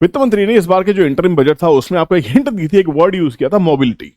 वित्त मंत्री ने इस बार के जो इंटरिम बजट था उसमें आपको एक हिंट दी थी, एक वर्ड यूज किया था, मोबिलिटी।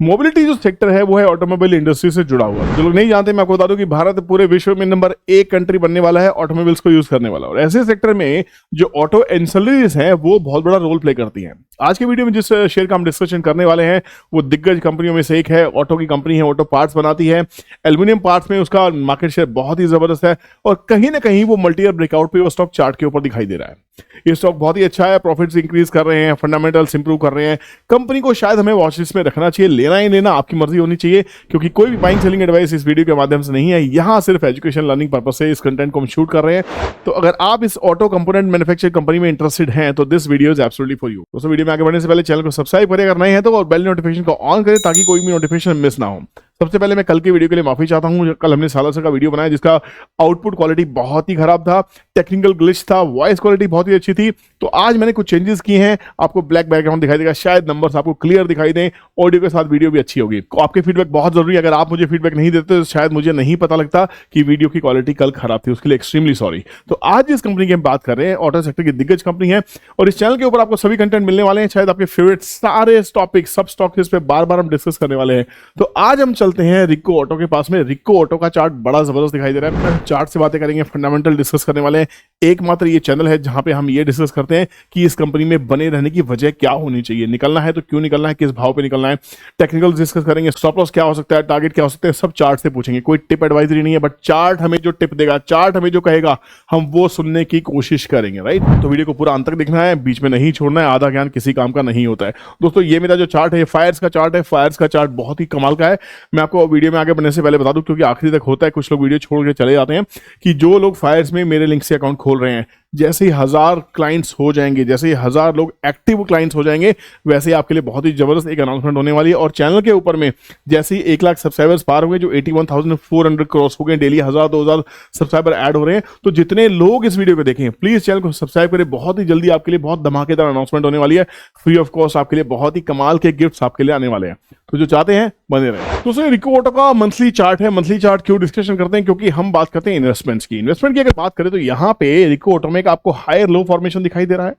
मोबिलिटी जो सेक्टर है वो है ऑटोमोबाइल इंडस्ट्री से जुड़ा हुआ। जो लोग नहीं जानते मैं आपको बता दूं कि भारत पूरे विश्व में नंबर 1 कंट्री बनने वाला है ऑटोमोबाइल्स को यूज करने वाला। और ऐसे सेक्टर में जो ऑटो एंसिलरीज हैं वो बहुत बड़ा रोल प्ले करती हैं। आज के वीडियो में जिस शेयर का हम डिस्कशन करने वाले हैं वो दिग्गज कंपनियों में से एक है, ऑटो की कंपनी है, ऑटो पार्ट्स बनाती है, एल्यूमिनियम पार्ट्स में उसका मार्केट शेयर बहुत ही जबरदस्त है और कहीं ना कहीं वो मल्टी ईयर ब्रेकआउट पे वो स्टॉक चार्ट के ऊपर दिखाई दे रहा है। ये स्टॉक बहुत ही अच्छा है, प्रॉफिट्स इंक्रीज कर रहे हैं, फंडामेंटल्स इंप्रूव कर रहे हैं। कंपनी को शायद हमें वॉच लिस्ट में रखना चाहिए, लेना ही लेना आपकी मर्जी होनी चाहिए, क्योंकि कोई भी बाइंग सेलिंग एडवाइस इस वीडियो के माध्यम से नहीं है। यहाँ सिर्फ एजुकेशन लर्निंग पर्पज से इस कंटेंट को हम शूट कर रहे हैं। तो अगर आप इस ऑटो कंपोनेंट मैन्युफैक्चर कंपनी में इंटरेस्टेड हैं तो this video is absolutely for you. दोस्तों वीडियो में आगे बढ़ने से पहले चैनल को सब्सक्राइब करें अगर नए हैं तो, और बेल नोटिफिकेशन को ऑन करें ताकि कोई भी नोटिफिकेशन मिस ना हो। सबसे पहले मैं कल की वीडियो के लिए माफी चाहता हूं। कल हमने सालासर का वीडियो बनाया जिसका आउटपुट क्वालिटी बहुत ही खराब था, टेक्निकल ग्लिच था, वॉइस क्वालिटी बहुत ही अच्छी थी। तो आज मैंने कुछ चेंजेस किए हैं, आपको ब्लैक बैकग्राउंड दिखाई देगा, शायद नंबर्स आपको क्लियर दिखाई दें, ऑडियो के साथ वीडियो भी अच्छी होगी। आपके फीडबैक बहुत जरूरी है, अगर आप मुझे फीडबैक नहीं देते तो शायद मुझे नहीं पता लगता कि वीडियो की क्वालिटी कल खराब थी, उसके लिए एक्सट्रीमली सॉरी। तो आज जिस कंपनी की हम बात कर रहे हैं ऑटो सेक्टर की दिग्गज कंपनी है और इस चैनल के ऊपर आपको सभी कंटेंट मिलने वाले हैं, शायद आपके फेवरेट सारे टॉपिक सब स्टॉक पे बार बार हम डिस्कस करने वाले हैं। तो आज हम चलते हैं रिको ऑटो के पास में। रिको ऑटो का चार्ट बड़ा जबरदस्त दिखाई दे रहा है, चार्ट से बातें करेंगे, फंडामेंटल डिस्कस करने वाले हैं। एकमात्र ये चैनल है जहां पे हम ये डिस्कस करते हैं कि इस कंपनी में बने रहने की वजह क्या होनी चाहिए, निकलना है तो क्यों निकलना है, किस भाव पे निकलना है, टेक्निकल डिस्कस करेंगे, स्टॉप लॉस क्या हो सकता है, टारगेट क्या हो सकता है, सब चार्ट से पूछेंगे। कोई टिप एडवाइजरी नहीं है, बट चार्ट हमें जो टिप देगा, चार्ट हमें जो कहेगा हम वो सुनने की कोशिश करेंगे, राइट। तो वीडियो को पूरा अंत तक देखना है, बीच में नहीं छोड़ना है, आधा ज्ञान किसी काम का नहीं होता है। दोस्तों ये मेरा जो चार्ट है फायर्स का चार्ट है, फायर्स का चार्ट बहुत ही कमाल का है। मैं आपको वीडियो में आगे बढ़ने से पहले बता दूं, क्योंकि आखिरी तक होता है, कुछ लोग वीडियो छोड़ के चले जाते हैं, कि जो लोग फायर्स में मेरे लिंक से अकाउंट खोल रहे हैं, जैसे ही 1000 क्लाइंट्स हो जाएंगे, जैसे ही 1000 लोग एक्टिव क्लाइंट्स हो जाएंगे, वैसे ही आपके लिए बहुत ही जबरदस्त एक अनाउंसमेंट होने वाली है। और चैनल के ऊपर में जैसे ही 1 लाख सब्सक्राइबर्स पार हो गए, जो 81,400 क्रॉस हो गए, डेली 1000-2000 सब्सक्राइबर ऐड हो रहे हैं, तो जितने लोग इस वीडियो को देखें प्लीज चैनल को सब्सक्राइब करें। बहुत ही जल्दी आपके लिए बहुत धमाकेदार अनाउंसमेंट होने वाली है, फ्री ऑफ कॉस्ट आपके लिए बहुत ही कमाल के गिफ्ट्स आपके लिए आने वाले हैं। तो जो चाहते हैं बने रहे। दोस्तों रिको ऑटो का मंथली चार्ट है। मंथली चार्ट क्यों डिस्कशन करते हैं, क्योंकि हम बात करते हैं इन्वेस्टमेंट्स की। इन्वेस्टमेंट की अगर बात करें तो यहाँ पे रिको ऑटो में आपको हायर लो फॉर्मेशन दिखाई दे रहा है।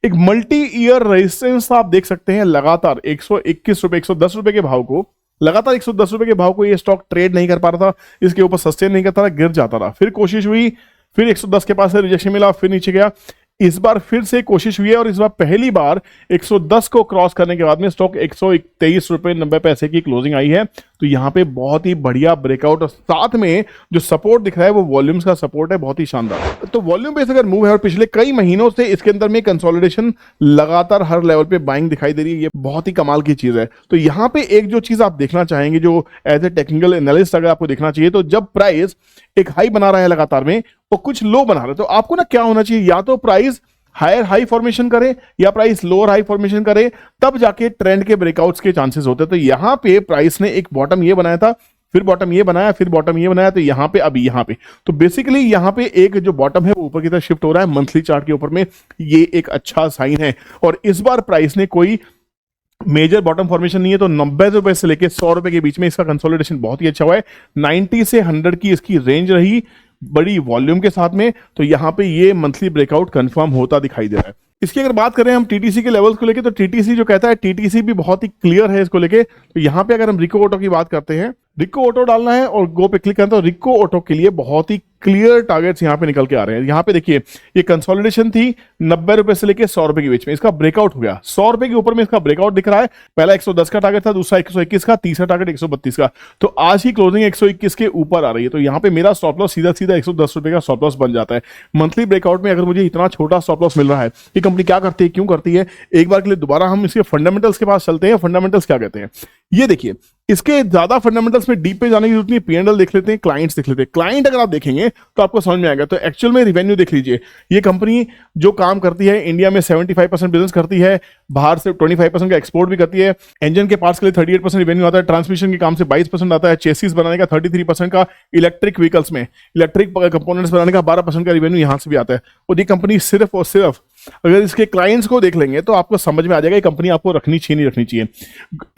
एक मल्टी ईयर रेजिस्टेंस आप देख सकते हैं, लगातार 121 रुपए 110 रुपए के भाव को, लगातार 110 रुपए के भाव को ये स्टॉक ट्रेड नहीं कर पा रहा था, इसके ऊपर सस्टेन नहीं करता था, गिर जाता रहा। फिर कोशिश हुई, फिर 110 के पास से रिजेक्शन मिला, फिर नीचे गया। इस बार फिर से कोशिश हुई है और इस बार पहली बार 110 को क्रॉस करने के बाद में स्टॉक 123 रुपए 90 पैसे की क्लोजिंग आई है। तो यहां पे बहुत ही बढ़िया ब्रेकआउट, और साथ में जो सपोर्ट दिख रहा है वो वॉल्यूम्स का सपोर्ट है, बहुत ही शानदार। तो वॉल्यूम बेस अगर मूव है और पिछले कई महीनों से इसके अंदर में कंसोलिडेशन लगातार हर लेवल पे बाइंग दिखाई दे रही है, ये बहुत ही कमाल की चीज है। तो यहां पे एक जो चीज आप देखना चाहेंगे, जो एज ए टेक्निकल एनालिस्ट अगर आपको देखना चाहिए, तो जब प्राइस एक हाई बना रहा है लगातार में और कुछ लो बना रहा है, तो आपको ना क्या होना चाहिए, या तो प्राइस हायर हाई फॉर्मेशन करे या प्राइस लोअर हाई फॉर्मेशन करे, तब जाके ट्रेंड के ब्रेकआउट्स के चांसेस होते हैं। तो यहां पे प्राइस ने एक बॉटम ये बनाया था, फिर बॉटम ये बनाया, फिर बॉटम ये बनाया, तो यहां पे अभी यहां पे तो बेसिकली यहां पे एक जो बॉटम है वो ऊपर की तरफ शिफ्ट हो रहा है मंथली चार्ट के ऊपर में, ये एक अच्छा साइन है। और इस बार प्राइस ने कोई मेजर बॉटम फॉर्मेशन नहीं है, तो 90 रुपए से लेकर 100 रुपए के बीच में इसका कंसोलिडेशन बहुत ही अच्छा हुआ है। 90 से 100 की इसकी रेंज रही, बड़ी वॉल्यूम के साथ में। तो यहां पे ये मंथली ब्रेकआउट कंफर्म होता दिखाई दे रहा है। इसकी अगर बात करें हम टीटीसी के लेवल्स को लेके, तो टीटीसी जो कहता है, टीटीसी भी बहुत ही क्लियर है इसको लेके। तो यहां पे अगर हम रिको ऑटो की बात करते हैं, रिको ऑटो डालना है और गो पे क्लिक करना, तो रिको ऑटो के लिए बहुत ही क्लियर टारगेट्स यहां पे निकल के आ रहे हैं। यहां पे देखिए ये कंसोलिडेशन थी 90 रुपए से लेके 100 रुपए के बीच में, इसका ब्रेकआउट हो गया 100 रुपए के ऊपर में, इसका ब्रेकआउट दिख रहा है। पहला 110 का टारगेट था, दूसरा 121 का, तीसरा टारगेट 132 का। तो आज ही क्लोजिंग 121 के ऊपर आ रही है। तो यहां पे मेरा स्टॉप लॉस सीधा सीधा 110 रुपए का स्टॉप लॉस बन जाता है। मंथली ब्रेकआउट में अगर मुझे इतना छोटा स्टॉप लॉस मिल रहा है, ये कंपनी क्या करती है, क्यों करती है, एक बार के लिए दोबारा हम इसके फंडामेंटल्स के पास चलते हैं। फंडामेंटल्स क्या कहते हैं ये देखिए, इसके ज्यादा फंडामेंटल्स में डीप पे जाने की जरूरत नहीं, P&L देख लेते हैं, क्लाइंट्स देख लेते हैं। क्लाइंट अगर आप देखेंगे तो आपको समझ में आएगा। तो एक्चुअल में रिवेन्यू देख लीजिए, ये कंपनी जो काम करती है, इंडिया में 75% बिजनेस करती है, बाहर से 25% का एक्सपोर्ट भी करती है। इंजन के पार्ट्स के लिए 38% रिवेन्यू आता है, ट्रांसमिशन के काम से 22% आता है, चेसिस बनाने का 33% का, इलेक्ट्रिक व्हीकल्स में इलेक्ट्रिक कंपोनेंट्स बनाने का 12% का रिवेन्यू यहां से भी आता है। और ये कंपनी सिर्फ और सिर्फ अगर इसके क्लाइंट्स को देख लेंगे तो आपको समझ में आ जाएगा ये कंपनी आपको रखनी चाहिए नहीं रखनी चाहिए।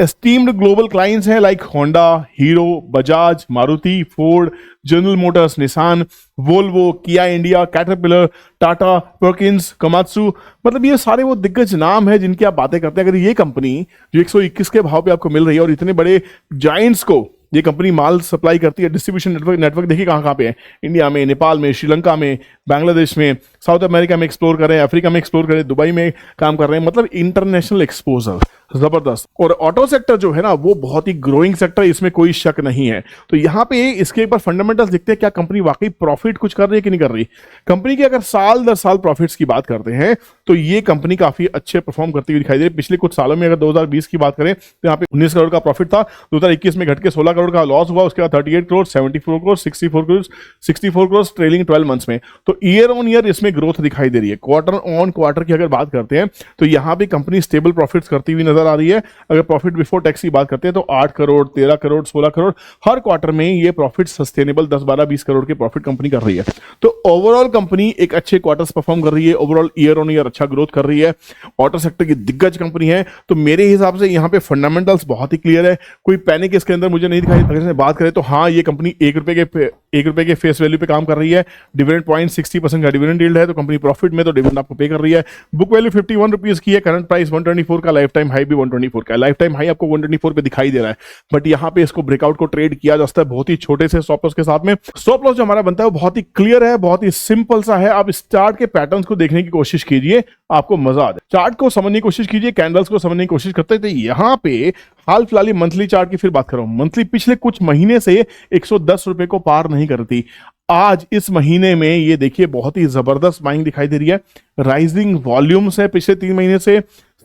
एस्टीम्ड ग्लोबल क्लाइंट्स हैं like Honda, hero, Bajaj, Maruti, Ford, general Motors, Nissan, Volvo, किया इंडिया, कैटरपिलर, टाटा, पर्किंस, कमात्सु, मतलब ये सारे वो दिग्गज नाम है जिनकी आप बातें करते हैं। अगर ये कंपनी जो 121 के भाव पे आपको मिल रही है और इतने बड़े जायंट्स को ये कंपनी माल सप्लाई करती है, डिस्ट्रीब्यूशन नेटवर्क देखिए कहाँ कहाँ पे है, इंडिया में, नेपाल में, श्रीलंका में, बांग्लादेश में, साउथ अमेरिका में एक्सप्लोर कर रहे हैं, अफ्रीका में एक्सप्लोर कर रहे हैं, दुबई में काम कर रहे हैं, मतलब इंटरनेशनल एक्सपोजर जबरदस्त। और ऑटो सेक्टर जो है ना वो बहुत ही ग्रोइंग सेक्टर है, इसमें कोई शक नहीं है। तो यहाँ पे इसके ऊपर फंडामेंटल्स दिखते हैं, क्या कंपनी वाकई प्रॉफिट कुछ कर रही है कि नहीं कर रही। कंपनी की अगर साल दर साल प्रॉफिट्स की बात करते हैं तो ये कंपनी काफी अच्छे परफॉर्म करती हुई दिखाई दे रही है। पिछले कुछ सालों में अगर 2020 की बात करें तो यहाँ पे 19 करोड़ का प्रॉफिट था, 2021 में घट के 16 करोड़ का लॉस हुआ, उसके बाद 38 करोड़, 74 करोड़, 64 करोड़ ट्रेलिंग 12 मंथ्स में। तो ईयर ऑन ईयर इसमें ग्रोथ दिखाई दे रही है। क्वार्टर ऑन क्वार्टर की अगर बात करते हैं तो यहाँ पे कंपनी स्टेबल प्रॉफिट्स करती हुई नजर आ रही है। अगर प्रॉफिट बिफोर टैक्स की बात करते हैं तो 8 करोड़, 13 करोड़, 16 करोड़ हर क्वार्टर में ये प्रॉफिट सस्टेनेबल 10, 12, 20 करोड़ के प्रॉफिट कंपनी कर रही है। तो ओवरऑल कंपनी एक अच्छे क्वार्टर्स परफॉर्म कर रही है, ओवरऑल ईयर ऑन ईयर अच्छा ग्रोथ कर रही है, ऑटो सेक्टर की दिग्गज कंपनी है। तो मेरे हिसाब से यहाँ पे फंडामेंटल्स बहुत ही क्लियर है, कोई पैनिक इसके अंदर मुझे नहीं दिखाई। अगर बात करें तो हाँ ये कंपनी ₹1 के फेस वैल्यू पे काम कर रही है, डिविडेंड 0.60% का डिविडेंड यील्ड है, तो कंपनी प्रॉफिट में तो डिविडेंड आपको पे कर रही है। बुक वैल्यू ₹51 की है, करंट प्राइस 124 का, लाइफ टाइम हाई भी 124 का। लाइफ टाइम हाई आपको 124 पे दिखाई दे रहा है, बट यहाँ पे इसको ब्रेकआउट को ट्रेड किया जा सकता है बहुत ही छोटे से स्टॉप लॉस के साथ में। स्टॉप लॉस जो हमारा बनता है वो बहुत ही क्लियर है, बहुत ही सिंपल सा है। आप इस चार्ट के पैटर्न्स को देखने की कोशिश कीजिए, आपको मजा आ जाए। चार्ट को समझने की कोशिश कीजिए, कैंडल्स को समझने की कोशिश करते हैं। तो यहाँ पे हाल फिलहाल मंथली चार्ट की फिर बात कर रहा हूं, मंथली पिछले कुछ महीने से 110 रुपए को पार नहीं करती। आज इस महीने में ये देखिए बहुत ही जबरदस्त बाइंग दिखाई दे रही है, राइजिंग वॉल्यूम्स है पिछले 3 महीने से,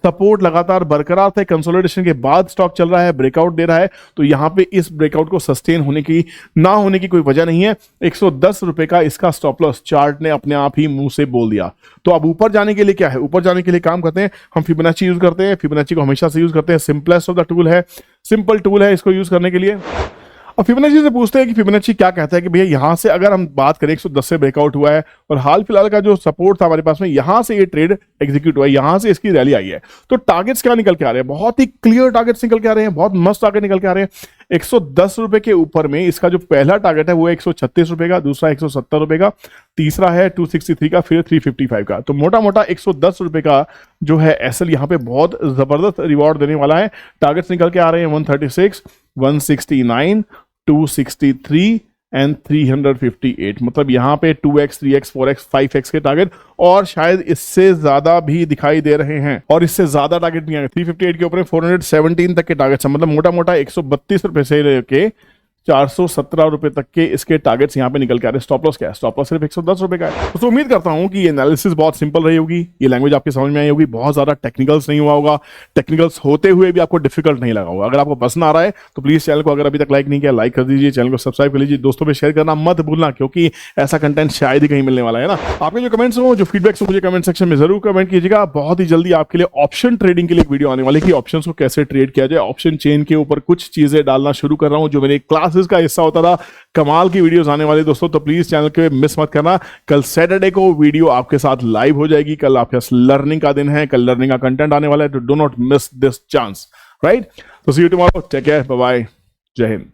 सपोर्ट लगातार बरकरार है, कंसोलिडेशन के बाद स्टॉक चल रहा है, ब्रेकआउट दे रहा है। तो यहां पे इस ब्रेकआउट को सस्टेन होने की ना होने की कोई वजह नहीं है। 110 रुपए का इसका स्टॉप लॉस चार्ट ने अपने आप ही मुंह से बोल दिया। तो अब ऊपर जाने के लिए क्या है, ऊपर जाने के लिए काम करते हैं हम, फिबोनाची यूज करते हैं। फिबोनाची को हमेशा से यूज करते हैं, सिंपलेस्ट ऑफ द टूल है, सिंपल टूल है इसको यूज करने के लिए। अब फिबोनाची से पूछते हैं कि फिबोनाची क्या कहता है कि भैया यहां से अगर हम बात करें 110 से ब्रेकआउट हुआ है और हाल फिलहाल का जो सपोर्ट था हमारे पास में, यहां से ये ट्रेड एग्जीक्यूट हुआ है, यहां से इसकी रैली आई है। तो टारगेट्स क्या निकल के आ रहे हैं, बहुत ही क्लियर टारगेट्स निकल के आ रहे हैं, बहुत मस्त टारगेट निकल के आ रहे हैं। 110 रुपए के ऊपर में इसका जो पहला टारगेट है वो 136 रुपए का, दूसरा 170 रुपए का, तीसरा है 263 का, फिर 355 का। तो मोटा मोटा 110 रुपए का जो है एसएल यहाँ पे बहुत जबरदस्त रिवॉर्ड देने वाला है। टारगेट्स निकल के आ रहे हैं 136, 169, 263 एंड 358, मतलब यहाँ पे 2x, 3x, 4x, 5x के टारगेट और शायद इससे ज्यादा भी दिखाई दे रहे हैं, और इससे ज्यादा टारगेट भी आएंगे। 358 के ऊपर 417 तक के टारगेट, मतलब मोटा मोटा 132 रुपए से लेके 417 रुपए तक के इसके टारगेट्स यहाँ पे निकल के आ रहे हैं। स्टॉप लॉस क्या है, स्टॉप लॉस सिर्फ 110 रुपए का है। तो उम्मीद करता हूँ कि ये एनालिसिस बहुत सिंपल रही होगी, ये लैंग्वेज आपकी समझ में आई होगी, बहुत ज्यादा टेक्निकल्स नहीं हुआ होगा, टेक्निकल्स होते हुए भी आपको डिफिकल्ट नहीं लगा होगा। अगर आपको पसंद आ रहा है तो प्लीज चैनल को अगर अभी तक लाइक नहीं किया लाइक कर दीजिए, चैनल को सब्सक्राइब कर लीजिए, दोस्तों में शेयर करना मत भूलना, क्योंकि ऐसा कंटेंट शायद ही कहीं मिलने वाला है ना। आपके जो कमेंट्स हो, जो फीडबैक्स हो, मुझे कमेंट सेक्शन में जरूर कमेंट कीजिएगा। बहुत ही जल्दी आपके लिए ऑप्शन ट्रेडिंग के लिए एक वीडियो आने वाली है कि ऑप्शंस को कैसे ट्रेड किया जाए। ऑप्शन चेन के ऊपर कुछ चीजें डालना शुरू कर रहा हूं जो मेरे क्लासेस का हिस्सा होता था, कमाल की वीडियोस आने वाली दोस्तों, तो प्लीज चैनल के मिस मत करना। कल सैटरडे को वीडियो आपके साथ लाइव हो जाएगी, कल आपके पास लर्निंग का दिन है, कल लर्निंग का कंटेंट आने वाला है, तो do not miss this chance, right. तो see you tomorrow, take care, bye bye, जय हिंद।